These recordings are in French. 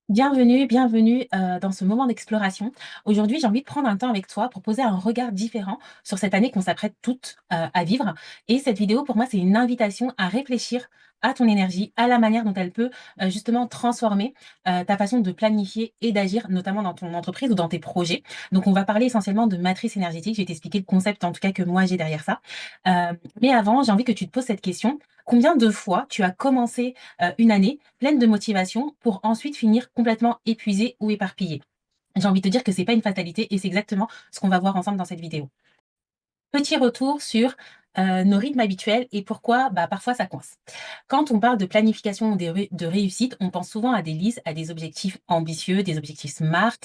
Bienvenue, bienvenue dans ce moment d'exploration. Aujourd'hui, j'ai envie de prendre un temps avec toi pour poser un regard différent sur cette année qu'on s'apprête toutes à vivre. Et cette vidéo, pour moi, c'est une invitation à réfléchir à ton énergie, à la manière dont elle peut justement transformer ta façon de planifier et d'agir, notamment dans ton entreprise ou dans tes projets. Donc, on va parler essentiellement de matrice énergétique. Je vais t'expliquer le concept, en tout cas, que moi, j'ai derrière ça. Mais avant, j'ai envie que tu te poses cette question. Combien de fois tu as commencé une année pleine de motivation pour ensuite finir complètement épuisée ou éparpillée? J'ai envie de te dire que c'est pas une fatalité et c'est exactement ce qu'on va voir ensemble dans cette vidéo. Petit retour sur, nos rythmes habituels et pourquoi, bah, parfois ça coince. Quand on parle de planification ou de réussite, on pense souvent à des listes, à des objectifs ambitieux, des objectifs SMART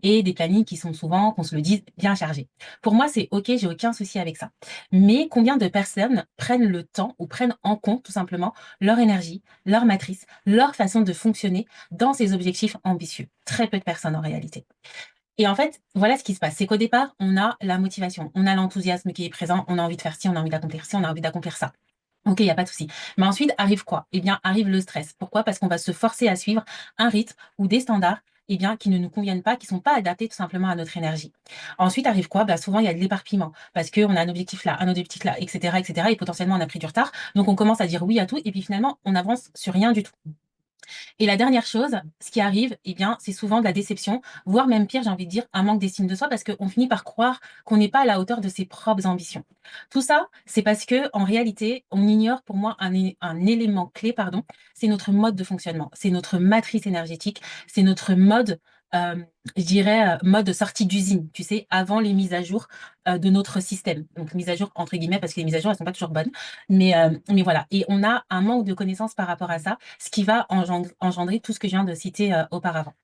et des plannings qui sont souvent, qu'on se le dise, bien chargés. Pour moi, c'est OK, j'ai aucun souci avec ça. Mais combien de personnes prennent le temps ou prennent en compte tout simplement leur énergie, leur matrice, leur façon de fonctionner dans ces objectifs ambitieux? Très peu de personnes en réalité. Et en fait, voilà ce qui se passe, c'est qu'au départ, on a la motivation, on a l'enthousiasme qui est présent, on a envie de faire ci, on a envie d'accomplir ci, on a envie d'accomplir ça. OK, il y a pas de souci. Mais ensuite arrive quoi? Eh bien, arrive le stress. Pourquoi? Parce qu'on va se forcer à suivre un rythme ou des standards, eh bien, qui ne nous conviennent pas, qui sont pas adaptés tout simplement à notre énergie. Ensuite arrive quoi? Bah, souvent, il y a de l'éparpillement parce qu'on a un objectif là, et cetera et potentiellement on a pris du retard. Donc on commence à dire oui à tout et puis finalement, on avance sur rien du tout. Et la dernière chose, ce qui arrive, eh bien, c'est souvent de la déception, voire même pire, j'ai envie de dire, un manque d'estime de soi parce qu'on finit par croire qu'on n'est pas à la hauteur de ses propres ambitions. Tout ça, c'est parce que, en réalité, on ignore pour moi un élément clé, pardon, c'est notre mode de fonctionnement, c'est notre matrice énergétique, c'est notre mode, je dirais, mode de sortie d'usine, tu sais, avant les mises à jour de notre système. Donc, mises à jour entre guillemets, parce que les mises à jour, elles sont pas toujours bonnes. Mais voilà. Et on a un manque de connaissances par rapport à ça, ce qui va engendrer tout ce que je viens de citer auparavant.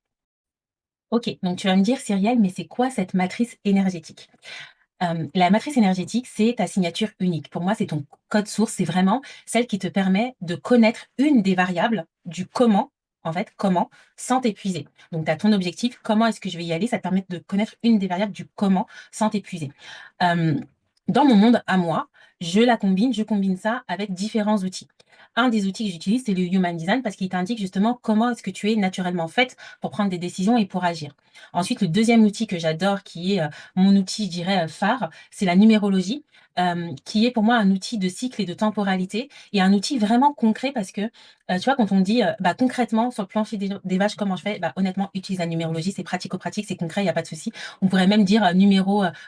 Ok, donc tu vas me dire, Cyrielle, mais c'est quoi cette matrice énergétique? La matrice énergétique, c'est ta signature unique. Pour moi, c'est ton code source, c'est vraiment celle qui te permet de connaître une des variables du comment, en fait, comment, sans t'épuiser. Donc, tu as ton objectif, comment est-ce que je vais y aller? Ça te permet de connaître une des variables du comment sans t'épuiser. Euh, Dans mon monde à moi, je combine ça avec différents outils. Un des outils que j'utilise, c'est le Human Design parce qu'il t'indique justement comment est-ce que tu es naturellement faite pour prendre des décisions et pour agir. Ensuite, le deuxième outil que j'adore, qui est mon outil, je dirais, phare, c'est la numérologie, qui est pour moi un outil de cycle et de temporalité et un outil vraiment concret parce que, tu vois, quand on dit, bah, concrètement sur le plancher des vaches, comment je fais? Bah, honnêtement, utilise la numérologie, c'est pratico-pratique, c'est concret, il y a pas de souci. On pourrait même dire,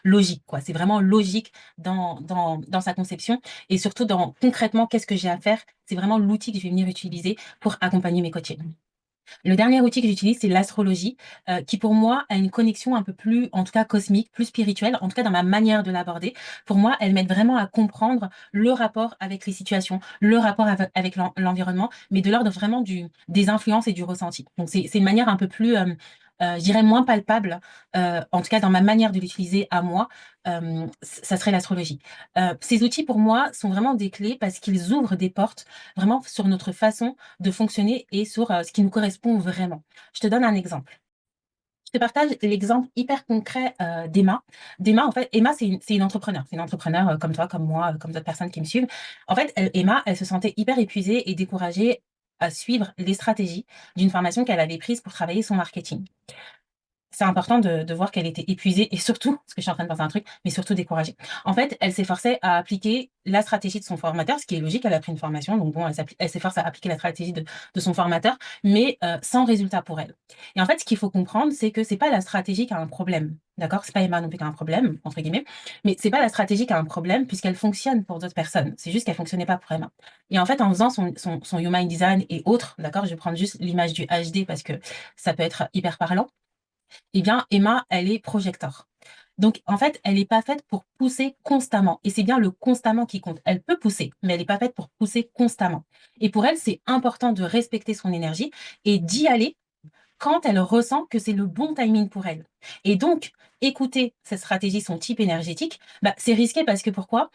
logique, quoi. C'est vraiment logique dans sa conception et surtout dans concrètement, qu'est-ce que j'ai à faire? C'est vraiment l'outil que je vais venir utiliser pour accompagner mes coachés. Le dernier outil que j'utilise, c'est l'astrologie, qui pour moi a une connexion un peu plus, en tout cas cosmique, plus spirituelle, en tout cas dans ma manière de l'aborder. Pour moi, elle m'aide vraiment à comprendre le rapport avec les situations, le rapport avec l'environnement, mais de l'ordre vraiment des influences et du ressenti. Donc c'est une manière un peu plus, je dirais moins palpable, en tout cas dans ma manière de l'utiliser à moi, ça serait l'astrologie. Ces outils pour moi sont vraiment des clés parce qu'ils ouvrent des portes vraiment sur notre façon de fonctionner et sur, ce qui nous correspond vraiment. Je te donne un exemple. Je te partage l'exemple hyper concret, d'Emma. D'Emma, en fait, Emma, c'est une entrepreneure. C'est une entrepreneure, comme toi, comme moi, comme d'autres personnes qui me suivent. En fait, Emma, elle se sentait hyper épuisée et découragée à suivre les stratégies d'une formation qu'elle avait prise pour travailler son marketing. C'est important de voir qu'elle était épuisée et surtout, parce que je suis en train de penser à un truc, mais surtout découragée. En fait, elle s'efforçait à appliquer la stratégie de son formateur, ce qui est logique, elle a pris une formation, donc bon, elle s'efforce à appliquer la stratégie de son formateur, mais sans résultat pour elle. Et en fait, ce qu'il faut comprendre, c'est que c'est pas la stratégie qui a un problème, d'accord? C'est pas Emma non plus qui a un problème, entre guillemets, mais c'est pas la stratégie qui a un problème puisqu'elle fonctionne pour d'autres personnes. C'est juste qu'elle fonctionnait pas pour Emma. Et en fait, en faisant son Human Design et autres, d'accord? Je vais prendre juste l'image du HD parce que ça peut être hyper parlant. Eh bien, Emma, elle est projecteur. Donc, en fait, elle n'est pas faite pour pousser constamment. Et c'est bien le constamment qui compte. Elle peut pousser, mais elle n'est pas faite pour pousser constamment. Et pour elle, c'est important de respecter son énergie et d'y aller quand elle ressent que c'est le bon timing pour elle. Et donc, écouter cette stratégie, son type énergétique, bah, c'est risqué parce que pourquoi?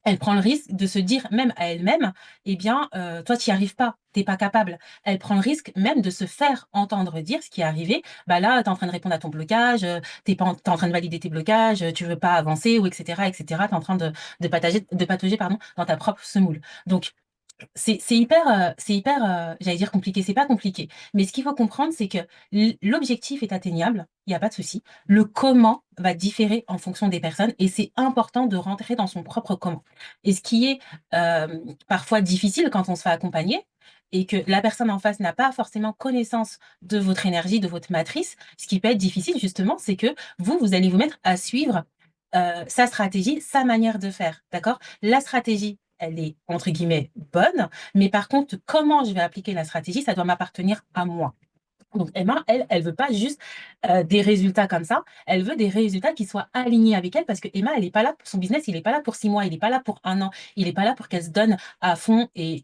Elle prend le risque de se dire même à elle-même, eh bien, toi, tu n'y arrives pas, tu pas capable. Elle prend le risque même de se faire entendre dire ce qui est arrivé. Bah là, tu es en train de répondre à ton blocage, tu pas t'es en train de valider tes blocages, tu veux pas avancer ou etc., etc. Tu es en train de patauger, pardon, dans ta propre semoule. Donc, C'est hyper, j'allais dire compliqué, c'est pas compliqué. Mais ce qu'il faut comprendre, c'est que l'objectif est atteignable, il y a pas de souci. Le comment va différer en fonction des personnes et c'est important de rentrer dans son propre comment. Et ce qui est, parfois difficile quand on se fait accompagner et que la personne en face n'a pas forcément connaissance de votre énergie, de votre matrice, ce qui peut être difficile justement, c'est que vous allez vous mettre à suivre, sa stratégie, sa manière de faire, d'accord? La stratégie, elle est entre guillemets «bonne», mais par contre, comment je vais appliquer la stratégie, ça doit m'appartenir à moi. Donc Emma, elle veut pas juste, des résultats comme ça, elle veut des résultats qui soient alignés avec elle parce que Emma, elle est pas là son business, il est pas là pour 6 mois, il est pas là pour 1 an, il est pas là pour qu'elle se donne à fond et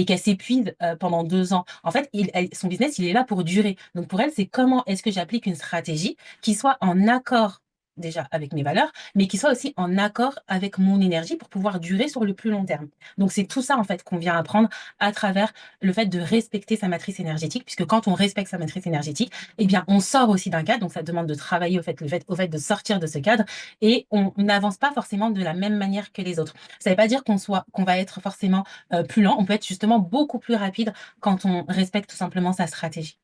qu'elle s'épuise, pendant 2 ans. En fait, son business, il est là pour durer. Donc pour elle, c'est comment est-ce que j'applique une stratégie qui soit en accord déjà avec mes valeurs, mais qui soit aussi en accord avec mon énergie pour pouvoir durer sur le plus long terme. Donc c'est tout ça en fait qu'on vient apprendre à travers le fait de respecter sa matrice énergétique, puisque quand on respecte sa matrice énergétique, eh bien, on sort aussi d'un cadre, donc ça demande de travailler au fait de sortir de ce cadre, et on n'avance pas forcément de la même manière que les autres. Ça ne veut pas dire qu'on va être forcément plus lent, on peut être justement beaucoup plus rapide quand on respecte tout simplement sa stratégie.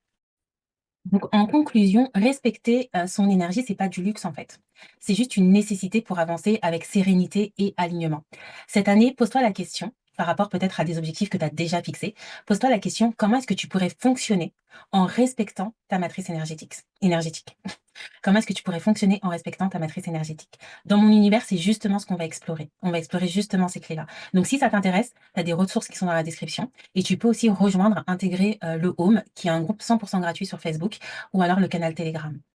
Donc, en conclusion, respecter son énergie, c'est pas du luxe en fait. C'est juste une nécessité pour avancer avec sérénité et alignement. Cette année, pose-toi la question, par rapport peut-être à des objectifs que tu as déjà fixés, pose-toi la question, comment est-ce que tu pourrais fonctionner en respectant ta matrice énergétique. Comment est-ce que tu pourrais fonctionner en respectant ta matrice énergétique? Dans mon univers, c'est justement ce qu'on va explorer. On va explorer justement ces clés-là. Donc si ça t'intéresse, tu as des ressources qui sont dans la description et tu peux aussi rejoindre, intégrer, le Home qui est un groupe 100 gratuit sur Facebook ou alors le canal Telegram.